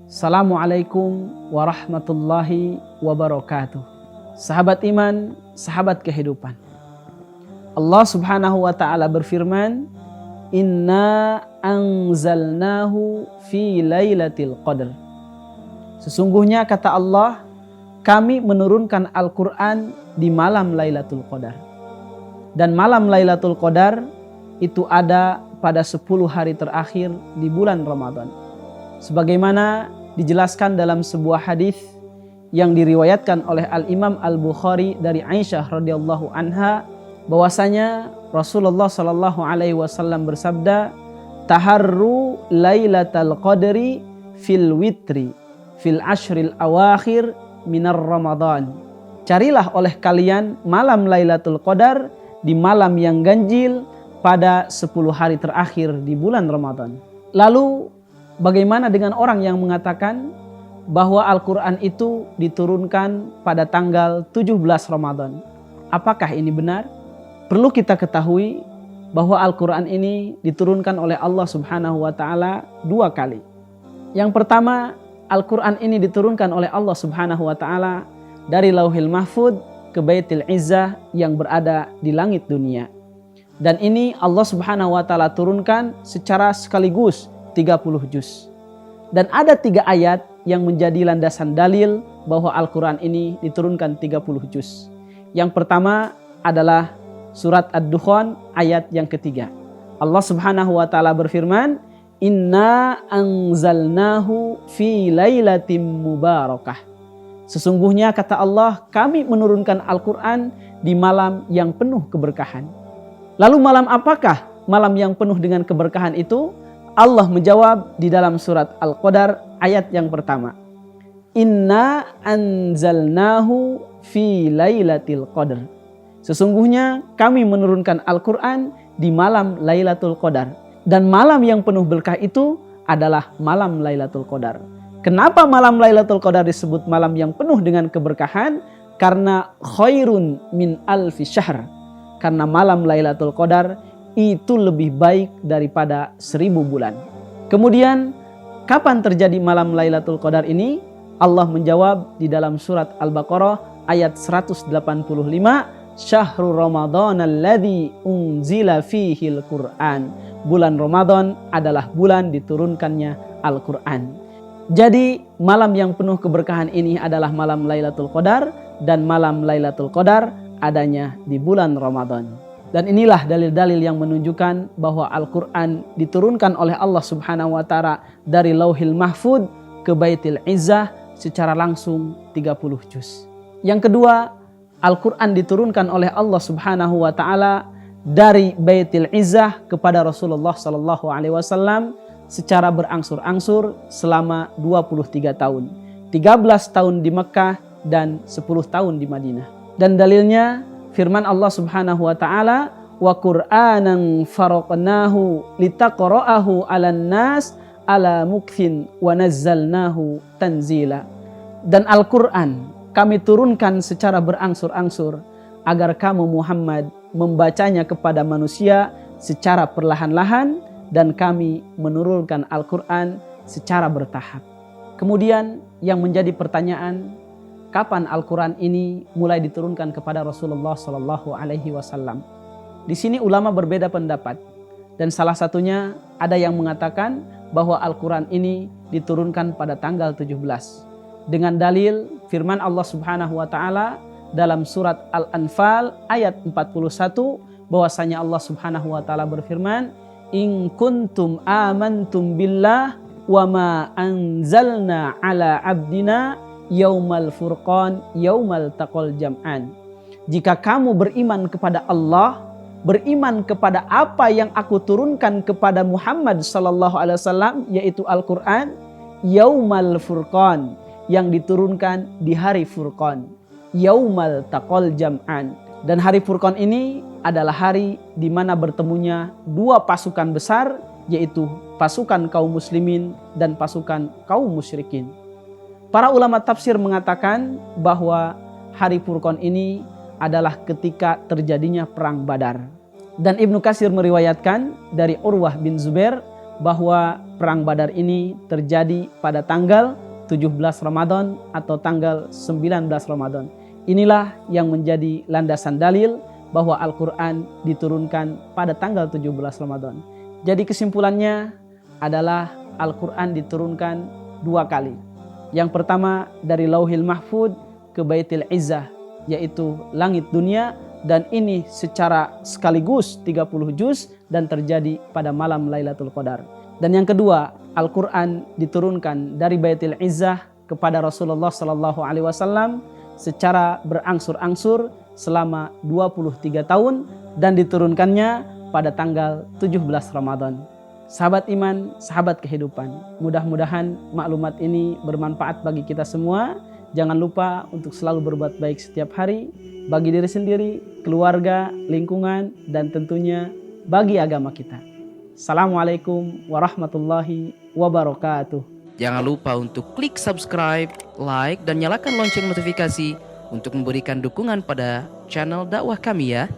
Assalamualaikum warahmatullahi wabarakatuh. Sahabat iman, sahabat kehidupan. Allah Subhanahu wa taala berfirman, "Inna anzalnahu fi lailatul qadar." Sesungguhnya kata Allah, kami menurunkan Al-Qur'an di malam Lailatul Qadar. Dan malam Lailatul Qadar itu ada pada 10 hari terakhir di bulan Ramadan. Sebagaimana dijelaskan dalam sebuah hadis yang diriwayatkan oleh Al-Imam Al-Bukhari dari Aisyah radhiyallahu anha, bahwasanya Rasulullah sallallahu alaihi wasallam bersabda, "Taharru lailatal qadri fil witri fil ashril awakhir minar Ramadan." Carilah oleh kalian malam Lailatul Qadar di malam yang ganjil pada 10 hari terakhir di bulan Ramadan. Lalu bagaimana dengan orang yang mengatakan bahwa Al-Quran itu diturunkan pada tanggal 17 Ramadan? Apakah ini benar? Perlu kita ketahui bahwa Al-Quran ini diturunkan oleh Allah Subhanahu wa taala 2 kali. Yang pertama, Al-Quran ini diturunkan oleh Allah Subhanahu wa taala dari Lauhil Mahfud ke Baitul Izzah yang berada di langit dunia. Dan ini Allah Subhanahu wa taala turunkan secara sekaligus 30 juz. Dan ada 3 ayat yang menjadi landasan dalil bahwa Al-Quran ini diturunkan 30 juz. Yang pertama adalah surat Ad-Dukhan ayat yang ketiga. Allah Subhanahu wa taala berfirman, "Inna anzalnahu fi lailatin mubarakah." Sesungguhnya kata Allah, kami menurunkan Al-Quran di malam yang penuh keberkahan. Lalu malam apakah malam yang penuh dengan keberkahan itu? Allah menjawab di dalam surat Al-Qadar ayat yang pertama. Inna anzalnahu fi lailatul qadar. Sesungguhnya kami menurunkan Al-Quran di malam Lailatul Qadar. Dan malam yang penuh berkah itu adalah malam Lailatul Qadar. Kenapa malam Lailatul Qadar disebut malam yang penuh dengan keberkahan? Karena khairun min alfi syahr. Karena malam Lailatul Qadar itu lebih baik daripada 1000 bulan. Kemudian, kapan terjadi malam Lailatul Qadar ini? Allah menjawab di dalam surat Al-Baqarah ayat 185, Syahrul Ramadan alladzi unzila fihil Qur'an. Bulan Ramadan adalah bulan diturunkannya Al-Quran. Jadi, malam yang penuh keberkahan ini adalah malam Lailatul Qadar, dan malam Lailatul Qadar adanya di bulan Ramadan. Dan inilah dalil-dalil yang menunjukkan bahwa Al-Quran diturunkan oleh Allah Subhanahu wa ta'ala dari Lauhil Mahfud ke Baitul Izzah secara langsung 30 juz. Yang kedua, Al-Quran diturunkan oleh Allah Subhanahu wa ta'ala dari Baitul Izzah kepada Rasulullah sallallahu alaihi wasallam secara berangsur-angsur selama 23 tahun. 13 tahun di Mekah dan 10 tahun di Madinah. Dan dalilnya firman Allah Subhanahu wa taala, "Wa Qur'anan faraqnahu litaqra'ahu 'alan nas 'ala mukthin wa nazzalnahu tanzila." Dan Al-Qur'an kami turunkan secara berangsur-angsur agar kamu Muhammad membacanya kepada manusia secara perlahan-lahan, dan kami menurunkan Al-Qur'an secara bertahap. Kemudian yang menjadi pertanyaan, kapan Al-Quran ini mulai diturunkan kepada Rasulullah Sallallahu Alaihi Wasallam? Di sini ulama berbeda pendapat, dan salah satunya ada yang mengatakan bahwa Al-Quran ini diturunkan pada tanggal 17 dengan dalil firman Allah Subhanahu Wa Taala dalam surat Al-Anfal ayat 41, bahwasanya Allah Subhanahu Wa Taala berfirman, "In kuntum amantum billah wa ma anzalna ala abdina yaumal furqan yaumal taqal jam'an." Jika kamu beriman kepada Allah, beriman kepada apa yang aku turunkan kepada Muhammad sallallahu alaihi wasallam, yaitu Al-Qur'an, yaumal furqan, yang diturunkan di hari Furqan, yaumal taqal jam'an. Dan hari Furqan ini adalah hari di mana bertemunya 2 pasukan besar, yaitu pasukan kaum muslimin dan pasukan kaum musyrikin. Para ulama tafsir mengatakan bahwa hari Furqan ini adalah ketika terjadinya perang Badar. Dan Ibnu Katsir meriwayatkan dari Urwah bin Zubair bahwa Perang Badar ini terjadi pada tanggal 17 Ramadan atau tanggal 19 Ramadan. Inilah yang menjadi landasan dalil bahwa Al-Quran diturunkan pada tanggal 17 Ramadan. Jadi kesimpulannya adalah Al-Quran diturunkan 2 kali. Yang pertama dari Lauhil Mahfud ke Baitul Izzah, yaitu langit dunia, dan ini secara sekaligus 30 juz dan terjadi pada malam Lailatul Qadar. Dan yang kedua, Al-Quran diturunkan dari Baitul Izzah kepada Rasulullah SAW secara berangsur-angsur selama 23 tahun dan diturunkannya pada tanggal 17 Ramadan. Sahabat iman, sahabat kehidupan, mudah-mudahan maklumat ini bermanfaat bagi kita semua. Jangan lupa untuk selalu berbuat baik setiap hari bagi diri sendiri, keluarga, lingkungan, dan tentunya bagi agama kita. Assalamualaikum warahmatullahi wabarakatuh. Jangan lupa untuk klik subscribe, like, dan nyalakan lonceng notifikasi untuk memberikan dukungan pada channel dakwah kami ya.